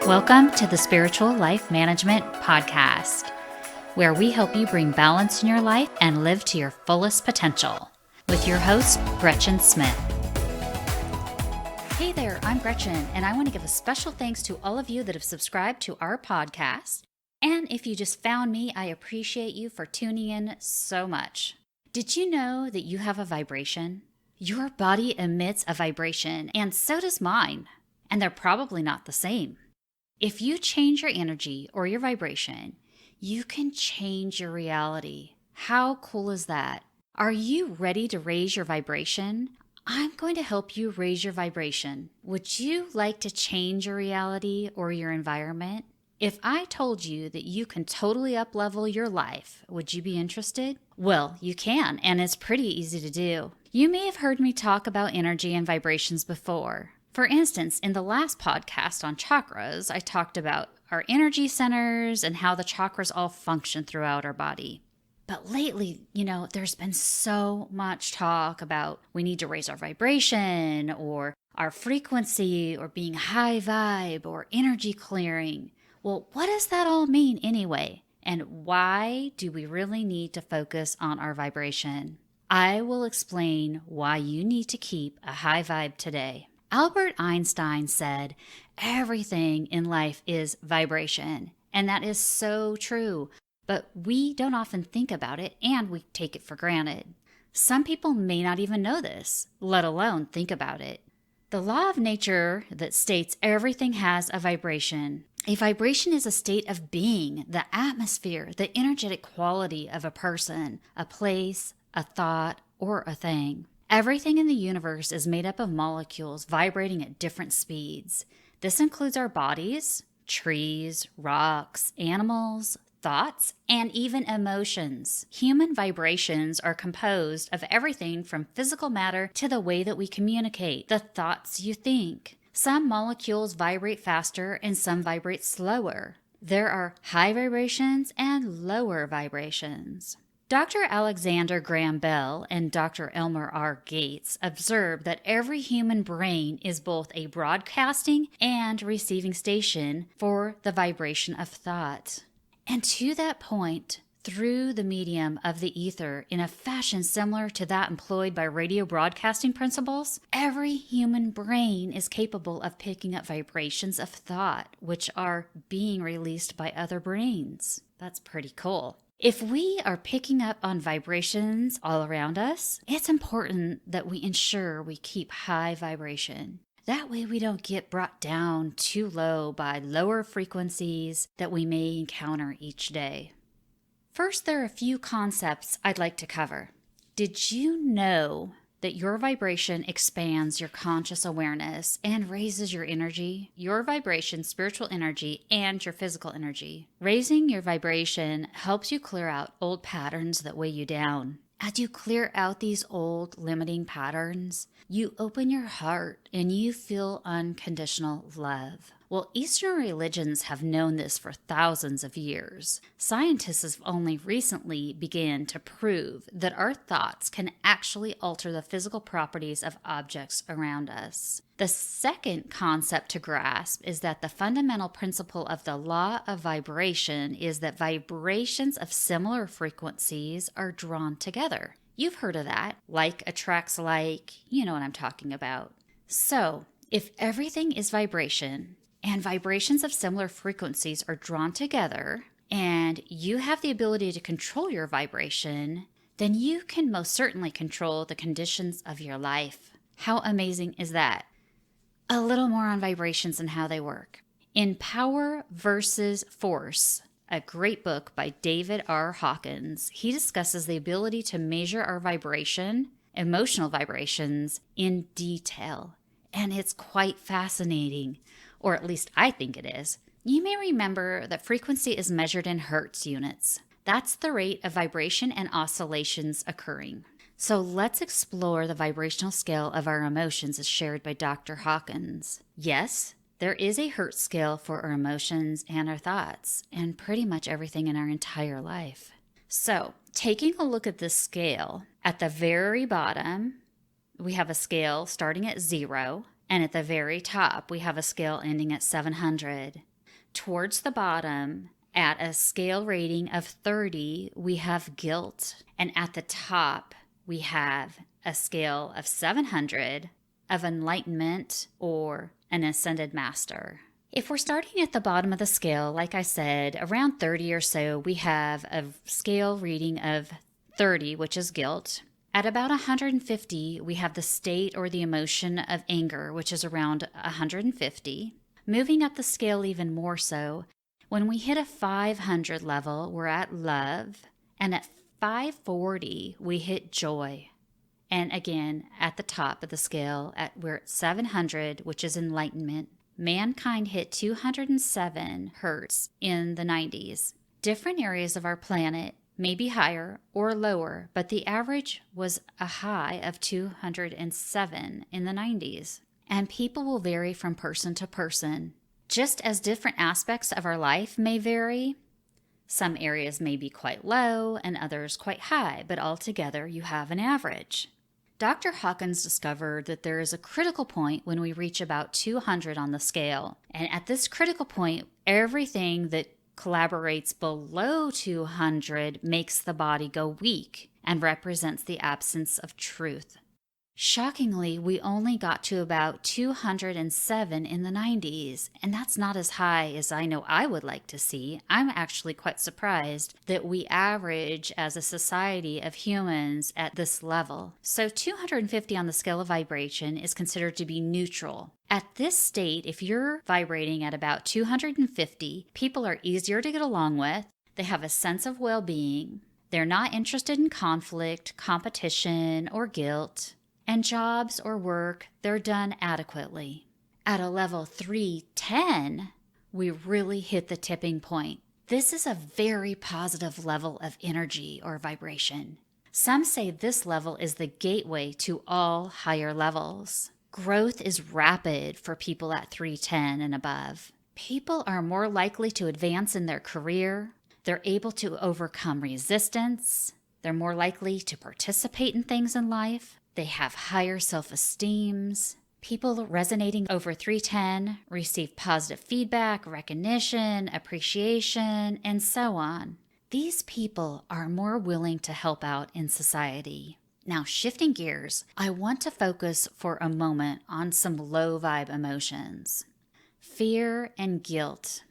Welcome to the Spiritual Life Management Podcast, where we help you bring balance in your life and live to your fullest potential, with your host, Gretchen Smith. Hey there, I'm Gretchen, and I want to give a special thanks to all of you that have subscribed to our podcast. And if you just found me, I appreciate you for tuning in so much. Did you know that you have a vibration? Your body emits a vibration, and so does mine, and they're probably not the same. If you change your energy or your vibration, you can change your reality. How cool is that? Are you ready to raise your vibration? I'm going to help you raise your vibration. Would you like to change your reality or your environment? If I told you that you can totally up-level your life, would you be interested? Well, you can, and it's pretty easy to do. You may have heard me talk about energy and vibrations before. For instance, in the last podcast on chakras, I talked about our energy centers and how the chakras all function throughout our body. But lately, there's been so much talk about we need to raise our vibration or our frequency or being high vibe or energy clearing. Well, what does that all mean anyway? And why do we really need to focus on our vibration? I will explain why you need to keep a high vibe today. Albert Einstein said, everything in life is vibration, and that is so true, but we don't often think about it and we take it for granted. Some people may not even know this, let alone think about it. The law of nature that states everything has a vibration. A vibration is a state of being, the atmosphere, the energetic quality of a person, a place, a thought, or a thing. Everything in the universe is made up of molecules vibrating at different speeds. This includes our bodies, trees, rocks, animals, thoughts, and even emotions. Human vibrations are composed of everything from physical matter to the way that we communicate, the thoughts you think. Some molecules vibrate faster and some vibrate slower. There are high vibrations and lower vibrations. Dr. Alexander Graham Bell and Dr. Elmer R. Gates observed that every human brain is both a broadcasting and receiving station for the vibration of thought. And to that point, through the medium of the ether in a fashion similar to that employed by radio broadcasting principles, every human brain is capable of picking up vibrations of thought, which are being released by other brains. That's pretty cool. If we are picking up on vibrations all around us, it's important that we ensure we keep high vibration. That way we don't get brought down too low by lower frequencies that we may encounter each day. First, there are a few concepts I'd like to cover. Did you know that your vibration expands your conscious awareness and raises your energy, your vibration, spiritual energy, and your physical energy? Raising your vibration helps you clear out old patterns that weigh you down. As you clear out these old limiting patterns, you open your heart and you feel unconditional love. Well, Eastern religions have known this for thousands of years. Scientists have only recently begun to prove that our thoughts can actually alter the physical properties of objects around us. The second concept to grasp is that the fundamental principle of the law of vibration is that vibrations of similar frequencies are drawn together. You've heard of that. Like attracts like, you know what I'm talking about. So, if everything is vibration, and vibrations of similar frequencies are drawn together, and you have the ability to control your vibration, then you can most certainly control the conditions of your life. How amazing is that? A little more on vibrations and how they work. In Power versus Force, a great book by David R. Hawkins, he discusses the ability to measure our vibration, emotional vibrations, in detail. And it's quite fascinating. Or at least I think it is. You may remember that frequency is measured in hertz units. That's the rate of vibration and oscillations occurring. So let's explore the vibrational scale of our emotions as shared by Dr. Hawkins. Yes, there is a hertz scale for our emotions and our thoughts, and pretty much everything in our entire life. So, taking a look at this scale, at the very bottom, we have a scale starting at 0. And at the very top, we have a scale ending at 700. Towards the bottom, at a scale rating of 30, we have guilt. And at the top, we have a scale of 700 of enlightenment or an ascended master. If we're starting at the bottom of the scale, like I said, around 30 or so, we have a scale reading of 30, which is guilt. At about 150, we have the state or the emotion of anger, which is around 150. Moving up the scale even more so, when we hit a 500 level, we're at love. And at 540, we hit joy. And again, at the top of the scale, we're at 700, which is enlightenment. Mankind hit 207 hertz in the 90s. Different areas of our planet may be higher or lower, but the average was a high of 207 in the 90s. And people will vary from person to person. Just as different aspects of our life may vary, some areas may be quite low and others quite high, but altogether you have an average. Dr. Hawkins discovered that there is a critical point when we reach about 200 on the scale. And at this critical point, everything that collaborates below 200 makes the body go weak and represents the absence of truth. Shockingly, we only got to about 207 in the 90s, and that's not as high as I know I would like to see. I'm actually quite surprised that we average as a society of humans at this level. So 250 on the scale of vibration is considered to be neutral. At this state, if you're vibrating at about 250, people are easier to get along with, they have a sense of well-being, they're not interested in conflict, competition, or guilt. And jobs or work, they're done adequately. At a level 310, we really hit the tipping point. This is a very positive level of energy or vibration. Some say this level is the gateway to all higher levels. Growth is rapid for people at 310 and above. People are more likely to advance in their career. They're able to overcome resistance. They're more likely to participate in things in life. They have higher self-esteems. People resonating over 310 receive positive feedback, recognition, appreciation, and so on. These people are more willing to help out in society. Now, shifting gears, I want to focus for a moment on some low vibe emotions. Fear and guilt.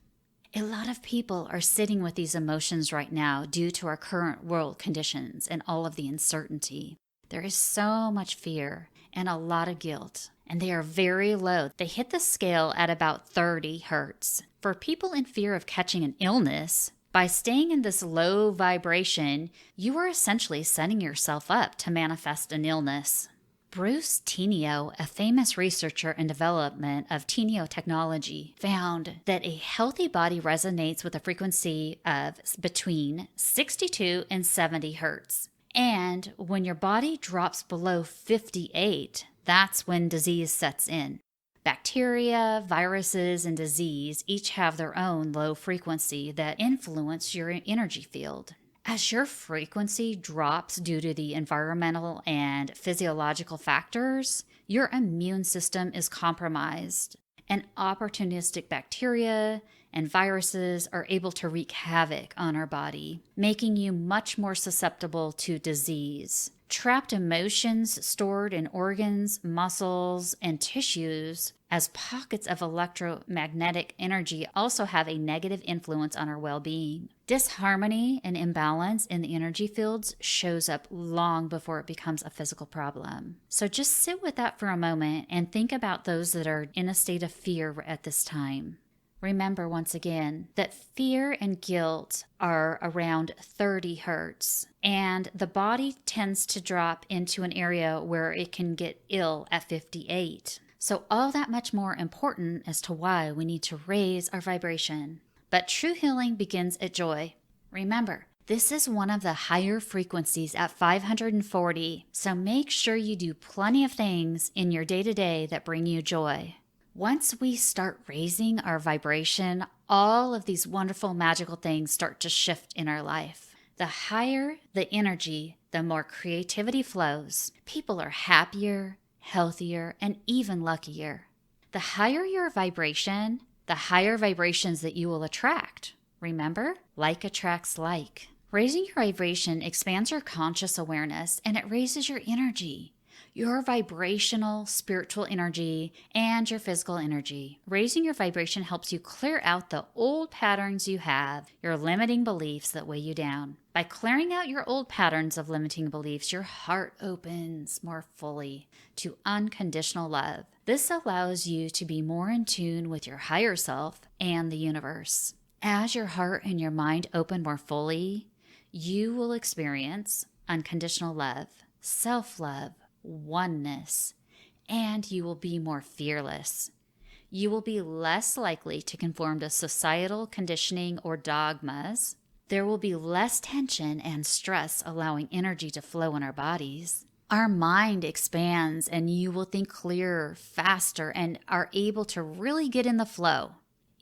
A lot of people are sitting with these emotions right now due to our current world conditions and all of the uncertainty. There is so much fear and a lot of guilt, and they are very low. They hit the scale at about 30 hertz. For people in fear of catching an illness, by staying in this low vibration, you are essentially setting yourself up to manifest an illness. Bruce Tenio, a famous researcher in development of Tenio technology, found that a healthy body resonates with a frequency of between 62 and 70 hertz. And when your body drops below 58, that's when disease sets in. Bacteria, viruses, and disease each have their own low frequency that influence your energy field. As your frequency drops due to the environmental and physiological factors, your immune system is compromised, and opportunistic bacteria and viruses are able to wreak havoc on our body, making you much more susceptible to disease. Trapped emotions stored in organs, muscles, and tissues as pockets of electromagnetic energy also have a negative influence on our well-being. Disharmony and imbalance in the energy fields shows up long before it becomes a physical problem. So just sit with that for a moment and think about those that are in a state of fear at this time. Remember once again that fear and guilt are around 30 hertz, and the body tends to drop into an area where it can get ill at 58. So all that much more important as to why we need to raise our vibration. But true healing begins at joy. Remember, this is one of the higher frequencies at 540, so make sure you do plenty of things in your day-to-day that bring you joy. Once we start raising our vibration, all of these wonderful magical things start to shift in our life. The higher the energy, the more creativity flows. People are happier, healthier, and even luckier. The higher your vibration, the higher vibrations that you will attract. Remember, like attracts like. Raising your vibration expands your conscious awareness and it raises your energy, your vibrational, spiritual energy, and your physical energy. Raising your vibration helps you clear out the old patterns you have, your limiting beliefs that weigh you down. By clearing out your old patterns of limiting beliefs, your heart opens more fully to unconditional love. This allows you to be more in tune with your higher self and the universe. As your heart and your mind open more fully, you will experience unconditional love, self-love, oneness, and you will be more fearless. You will be less likely to conform to societal conditioning or dogmas. There will be less tension and stress, allowing energy to flow in our bodies. Our mind expands and you will think clearer, faster, and are able to really get in the flow.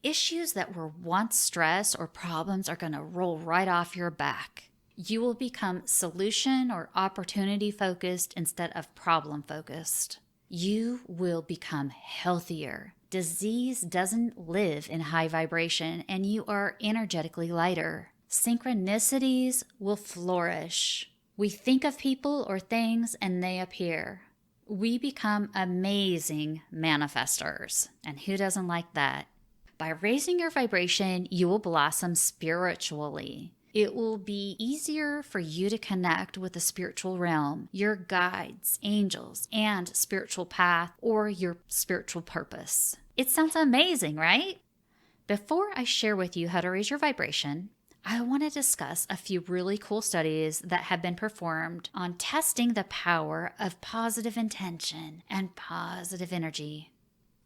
Issues that were once stress or problems are going to roll right off your back. You will become solution or opportunity focused instead of problem focused. You will become healthier. Disease doesn't live in high vibration and you are energetically lighter. Synchronicities will flourish. We think of people or things and they appear. We become amazing manifestors. And who doesn't like that? By raising your vibration, you will blossom spiritually. It will be easier for you to connect with the spiritual realm, your guides, angels, and spiritual path or your spiritual purpose. It sounds amazing, right? Before I share with you how to raise your vibration, I want to discuss a few really cool studies that have been performed on testing the power of positive intention and positive energy.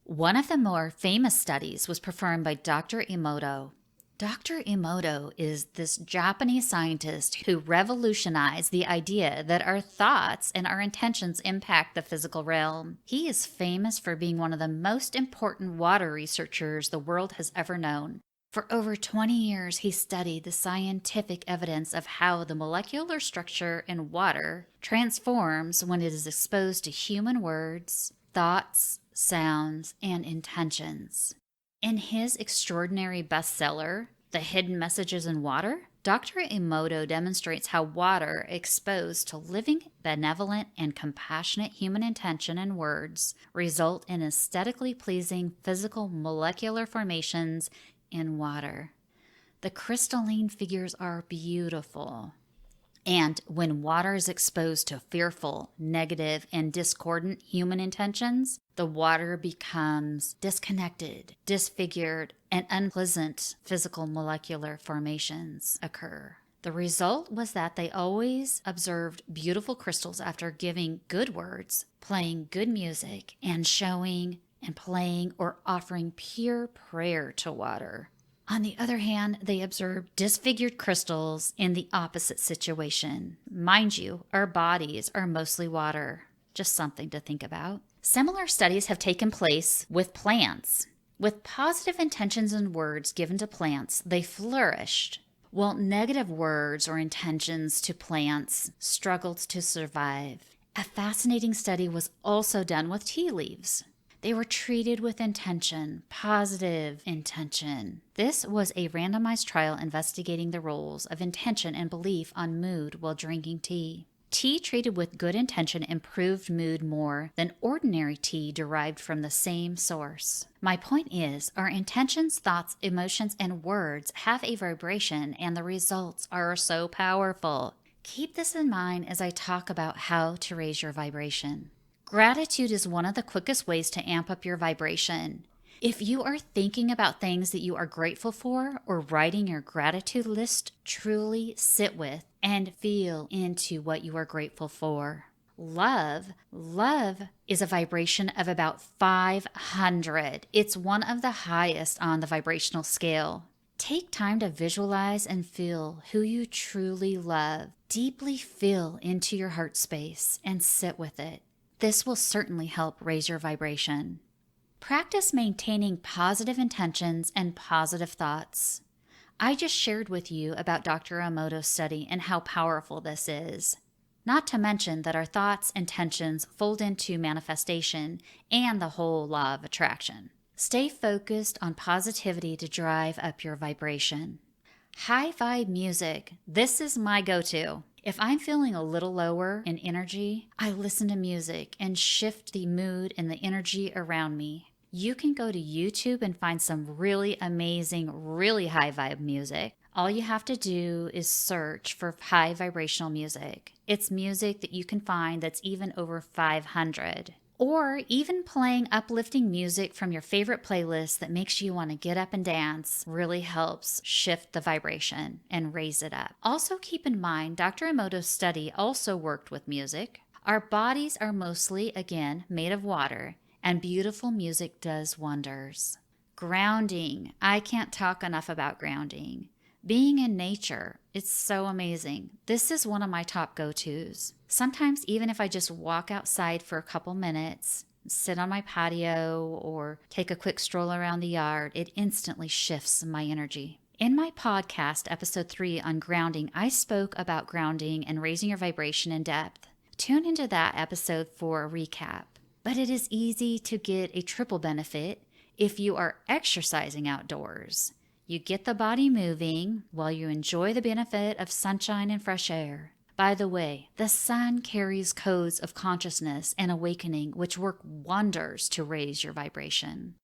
One of the more famous studies was performed by Dr. Emoto. Dr. Emoto is this Japanese scientist who revolutionized the idea that our thoughts and our intentions impact the physical realm. He is famous for being one of the most important water researchers the world has ever known. For over 20 years, he studied the scientific evidence of how the molecular structure in water transforms when it is exposed to human words, thoughts, sounds, and intentions. In his extraordinary bestseller, The Hidden Messages in Water, Dr. Emoto demonstrates how water exposed to living, benevolent, and compassionate human intention and words result in aesthetically pleasing physical molecular formations in water. The crystalline figures are beautiful. And when water is exposed to fearful, negative, and discordant human intentions, the water becomes disconnected, disfigured, and unpleasant physical molecular formations occur. The result was that they always observed beautiful crystals after giving good words, playing good music, and showing and playing or offering pure prayer to water. On the other hand, they observed disfigured crystals in the opposite situation. Mind you, our bodies are mostly water. Just something to think about. Similar studies have taken place with plants. With positive intentions and words given to plants, they flourished, while negative words or intentions to plants struggled to survive. A fascinating study was also done with tea leaves. They were treated with intention, positive intention. This was a randomized trial investigating the roles of intention and belief on mood while drinking tea. Tea treated with good intention improved mood more than ordinary tea derived from the same source. My point is, our intentions, thoughts, emotions, and words have a vibration, and the results are so powerful. Keep this in mind as I talk about how to raise your vibration. Gratitude is one of the quickest ways to amp up your vibration. If you are thinking about things that you are grateful for or writing your gratitude list, truly sit with and feel into what you are grateful for. Love is a vibration of about 500. It's one of the highest on the vibrational scale. Take time to visualize and feel who you truly love. Deeply feel into your heart space and sit with it. This will certainly help raise your vibration. Practice maintaining positive intentions and positive thoughts. I just shared with you about Dr. Emoto's study and how powerful this is. Not to mention that our thoughts and intentions fold into manifestation and the whole law of attraction. Stay focused on positivity to drive up your vibration. High vibe music. This is my go-to. If I'm feeling a little lower in energy, I listen to music and shift the mood and the energy around me. You can go to YouTube and find some really amazing, really high vibe music. All you have to do is search for high vibrational music. It's music that you can find that's even over 500. Or even playing uplifting music from your favorite playlist that makes you want to get up and dance really helps shift the vibration and raise it up. Also keep in mind, Dr. Emoto's study also worked with music. Our bodies are mostly, again, made of water, and beautiful music does wonders. Grounding. I can't talk enough about grounding. Being in nature, it's so amazing. This is one of my top go-tos. Sometimes even if I just walk outside for a couple minutes, sit on my patio, or take a quick stroll around the yard, it instantly shifts my energy. In my podcast, episode 3 on grounding, I spoke about grounding and raising your vibration in depth. Tune into that episode for a recap. But it is easy to get a triple benefit if you are exercising outdoors. You get the body moving while you enjoy the benefit of sunshine and fresh air. By the way, the sun carries codes of consciousness and awakening which work wonders to raise your vibration.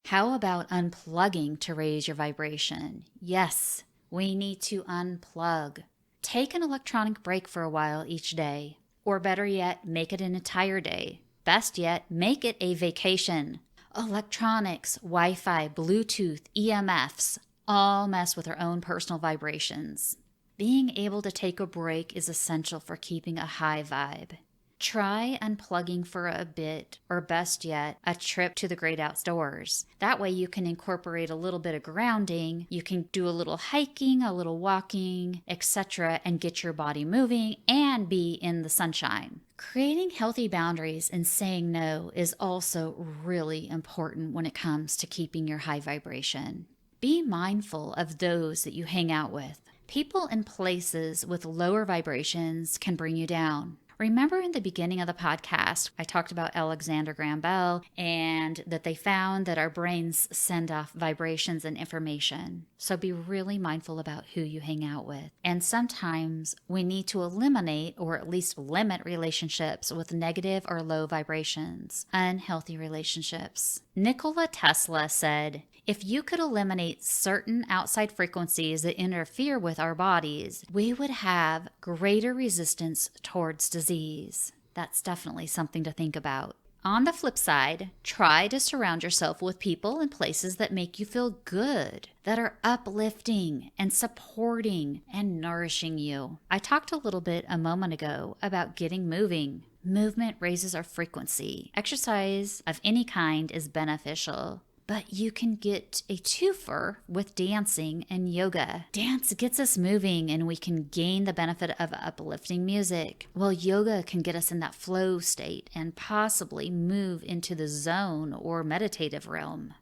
How about unplugging to raise your vibration? Yes, we need to unplug. Take an electronic break for a while each day, or better yet, make it an entire day. Best yet, make it a vacation. Electronics, Wi-Fi, Bluetooth, EMFs, all mess with our own personal vibrations. Being able to take a break is essential for keeping a high vibe. Try unplugging for a bit, or best yet, a trip to the great outdoors. That way you can incorporate a little bit of grounding, you can do a little hiking, a little walking, etc., and get your body moving and be in the sunshine. Creating healthy boundaries and saying no is also really important when it comes to keeping your high vibration. Be mindful of those that you hang out with. People and places with lower vibrations can bring you down. Remember in the beginning of the podcast, I talked about Alexander Graham Bell and that they found that our brains send off vibrations and information. So be really mindful about who you hang out with. And sometimes we need to eliminate or at least limit relationships with negative or low vibrations, unhealthy relationships. Nikola Tesla said, "If you could eliminate certain outside frequencies that interfere with our bodies, we would have greater resistance towards disease." That's definitely something to think about. On the flip side, try to surround yourself with people and places that make you feel good, that are uplifting and supporting and nourishing you. I talked a little bit a moment ago about getting moving. Movement raises our frequency. Exercise of any kind is beneficial. But you can get a twofer with dancing and yoga. Dance gets us moving and we can gain the benefit of uplifting music, while yoga can get us in that flow state and possibly move into the zone or meditative realm.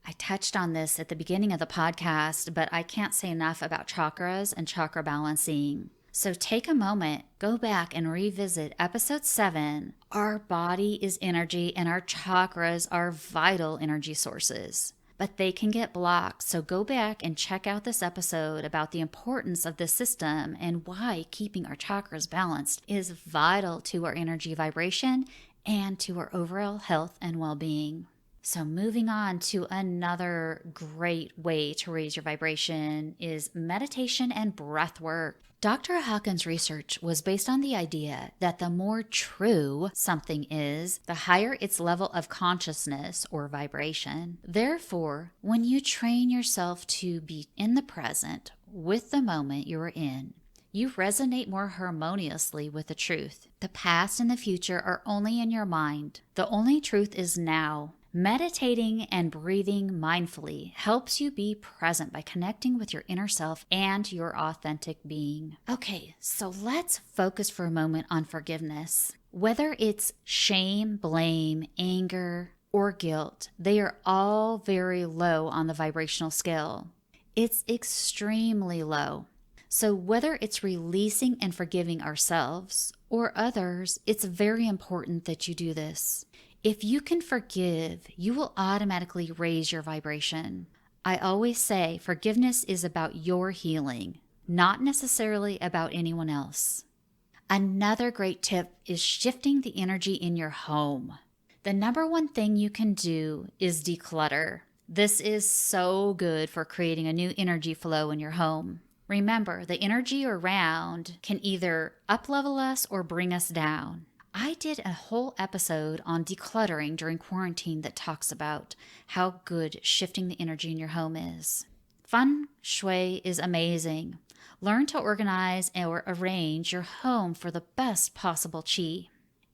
I touched on this at the beginning of the podcast, but I can't say enough about chakras and chakra balancing. So take a moment, go back and revisit episode 7. Our body is energy and our chakras are vital energy sources, but they can get blocked. So go back and check out this episode about the importance of this system and why keeping our chakras balanced is vital to our energy vibration and to our overall health and well-being. So moving on to another great way to raise your vibration is meditation and breath work. Dr. Hawkins' research was based on the idea that the more true something is, the higher its level of consciousness or vibration. Therefore, when you train yourself to be in the present with the moment you are in, you resonate more harmoniously with the truth. The past and the future are only in your mind. The only truth is now. Meditating and breathing mindfully helps you be present by connecting with your inner self and your authentic being. Okay, so let's focus for a moment on forgiveness. Whether it's shame, blame, anger, or guilt, they are all very low on the vibrational scale. It's extremely low. So whether it's releasing and forgiving ourselves or others, it's very important that you do this. If you can forgive, you will automatically raise your vibration. I always say forgiveness is about your healing, not necessarily about anyone else. Another great tip is shifting the energy in your home. The number one thing you can do is declutter. This is so good for creating a new energy flow in your home. Remember, the energy around can either up-level us or bring us down. I did a whole episode on decluttering during quarantine that talks about how good shifting the energy in your home is. Feng Shui is amazing. Learn to organize or arrange your home for the best possible qi.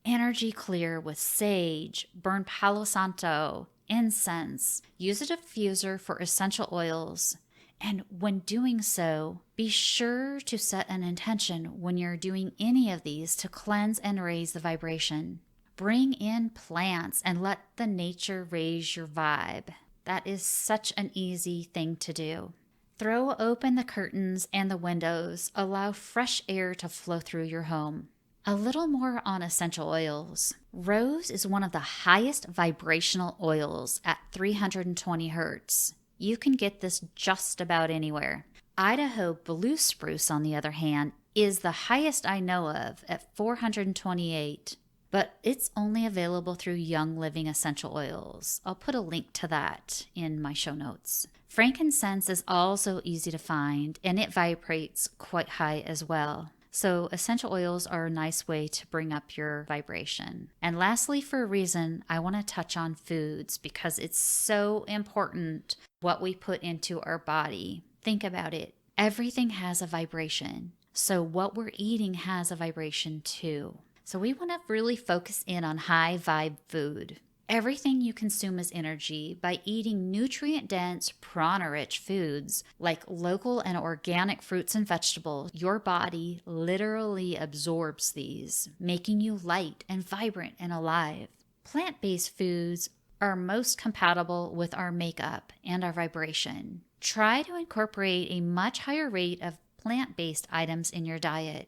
Energy clear with sage, burn Palo Santo, incense. Use a diffuser for essential oils. And when doing so, be sure to set an intention when you're doing any of these to cleanse and raise the vibration. Bring in plants and let the nature raise your vibe. That is such an easy thing to do. Throw open the curtains and the windows. Allow fresh air to flow through your home. A little more on essential oils. Rose is one of the highest vibrational oils at 320 hertz. You can get this just about anywhere. Idaho blue spruce, on the other hand, is the highest I know of at 428, but it's only available through Young Living Essential Oils. I'll put a link to that in my show notes. Frankincense is also easy to find, and it vibrates quite high as well. So essential oils are a nice way to bring up your vibration. And lastly, for a reason, I want to touch on foods because it's so important what we put into our body. Think about it. Everything has a vibration. So what we're eating has a vibration too. So we want to really focus in on high vibe food. Everything you consume is energy. By eating nutrient-dense, prana-rich foods like local and organic fruits and vegetables, your body literally absorbs these, making you light and vibrant and alive. Plant-based foods are most compatible with our makeup and our vibration. Try to incorporate a much higher rate of plant-based items in your diet.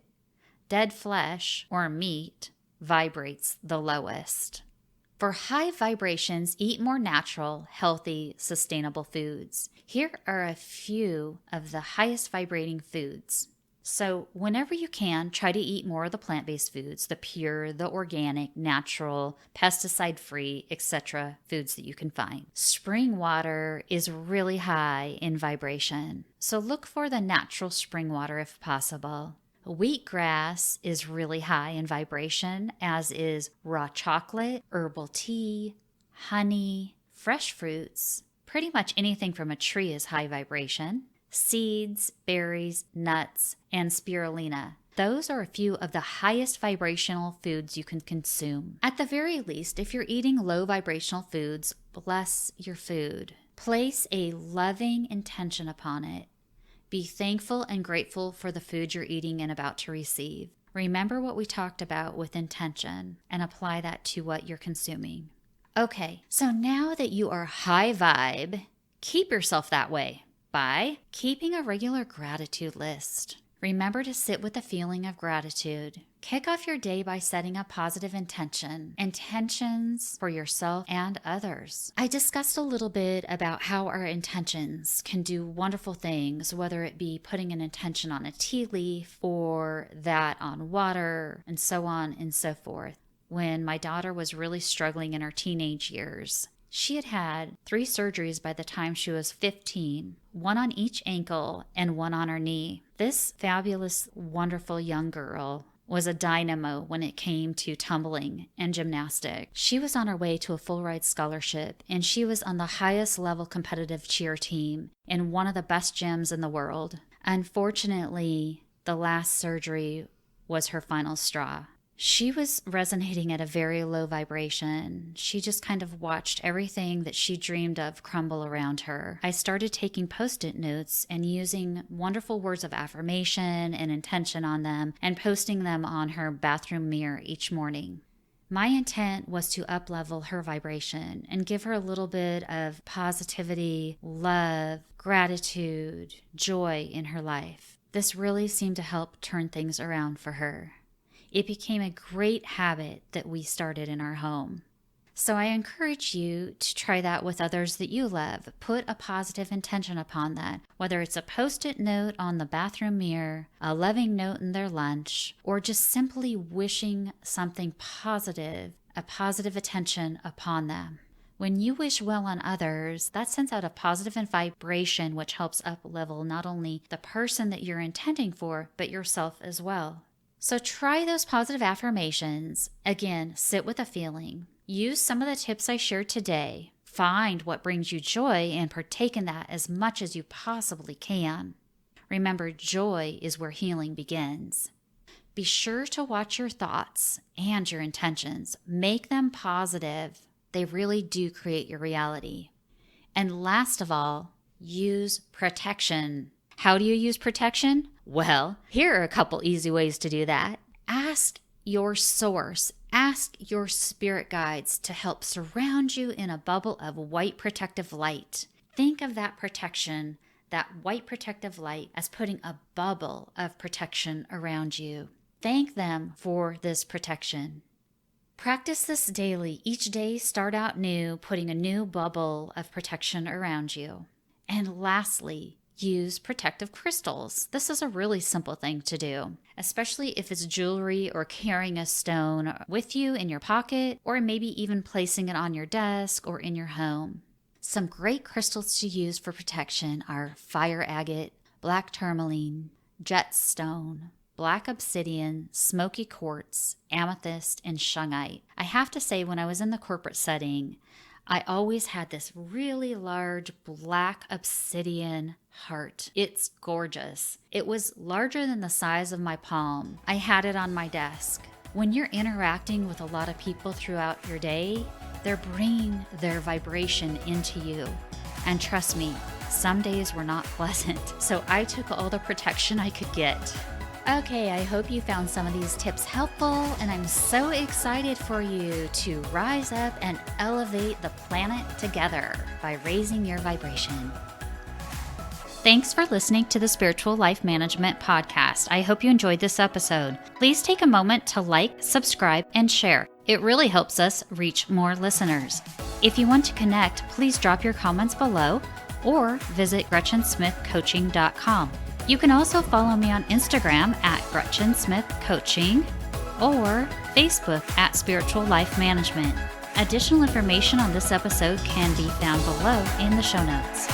Dead flesh, or meat, vibrates the lowest. For high vibrations, eat more natural, healthy, sustainable foods. Here are a few of the highest vibrating foods. So whenever you can, try to eat more of the plant-based foods, the pure, the organic, natural, pesticide-free, etc. foods that you can find. Spring water is really high in vibration, so look for the natural spring water if possible. Wheatgrass is really high in vibration, as is raw chocolate, herbal tea, honey, fresh fruits. Pretty much anything from a tree is high vibration. Seeds, berries, nuts, and spirulina. Those are a few of the highest vibrational foods you can consume. At the very least, if you're eating low vibrational foods, bless your food. Place a loving intention upon it. Be thankful and grateful for the food you're eating and about to receive. Remember what we talked about with intention and apply that to what you're consuming. Okay, so now that you are high vibe, keep yourself that way by keeping a regular gratitude list. Remember to sit with the feeling of gratitude. Kick off your day by setting a positive intention. Intentions for yourself and others. I discussed a little bit about how our intentions can do wonderful things, whether it be putting an intention on a tea leaf or that on water and so on and so forth. When my daughter was really struggling in her teenage years, she had had 3 surgeries by the time she was 15, one on each ankle and one on her knee. This fabulous, wonderful young girl was a dynamo when it came to tumbling and gymnastics. She was on her way to a full ride scholarship, and she was on the highest level competitive cheer team in one of the best gyms in the world. Unfortunately, the last surgery was her final straw. She was resonating at a very low vibration. She just kind of watched everything that she dreamed of crumble around her. I started taking Post-it notes and using wonderful words of affirmation and intention on them and posting them on her bathroom mirror each morning. My intent was to up-level her vibration and give her a little bit of positivity, love, gratitude, joy in her life. This really seemed to help turn things around for her. It became a great habit that we started in our home. So I encourage you to try that with others that you love. Put a positive intention upon that, whether it's a Post-it note on the bathroom mirror, a loving note in their lunch, or just simply wishing something positive, a positive attention upon them. When you wish well on others, that sends out a positive vibration, which helps up-level not only the person that you're intending for, but yourself as well. So try those positive affirmations. Again, sit with a feeling. Use some of the tips I shared today. Find what brings you joy and partake in that as much as you possibly can. Remember, joy is where healing begins. Be sure to watch your thoughts and your intentions. Make them positive. They really do create your reality. And last of all, use protection. How do you use protection? Well, here are a couple easy ways to do that. Ask your source, ask your spirit guides to help surround you in a bubble of white protective light. Think of that protection, that white protective light, as putting a bubble of protection around you. Thank them for this protection. Practice this daily. Each day, start out new, putting a new bubble of protection around you. And lastly, use protective crystals. This is a really simple thing to do, especially if it's jewelry or carrying a stone with you in your pocket, or maybe even placing it on your desk or in your home. Some great crystals to use for protection are fire agate, black tourmaline, jet stone, black obsidian, smoky quartz, amethyst, and shungite. I have to say, when I was in the corporate setting, I always had this really large black obsidian heart. It's gorgeous. It was larger than the size of my palm. I had it on my desk. When you're interacting with a lot of people throughout your day, they're bringing their vibration into you. And trust me, some days were not pleasant. So I took all the protection I could get. Okay, I hope you found some of these tips helpful, and I'm so excited for you to rise up and elevate the planet together by raising your vibration. Thanks for listening to the Spiritual Life Management Podcast. I hope you enjoyed this episode. Please take a moment to like, subscribe, and share. It really helps us reach more listeners. If you want to connect, please drop your comments below or visit GretchenSmithCoaching.com. You can also follow me on Instagram at Gretchen Smith Coaching or Facebook at Spiritual Life Management. Additional information on this episode can be found below in the show notes.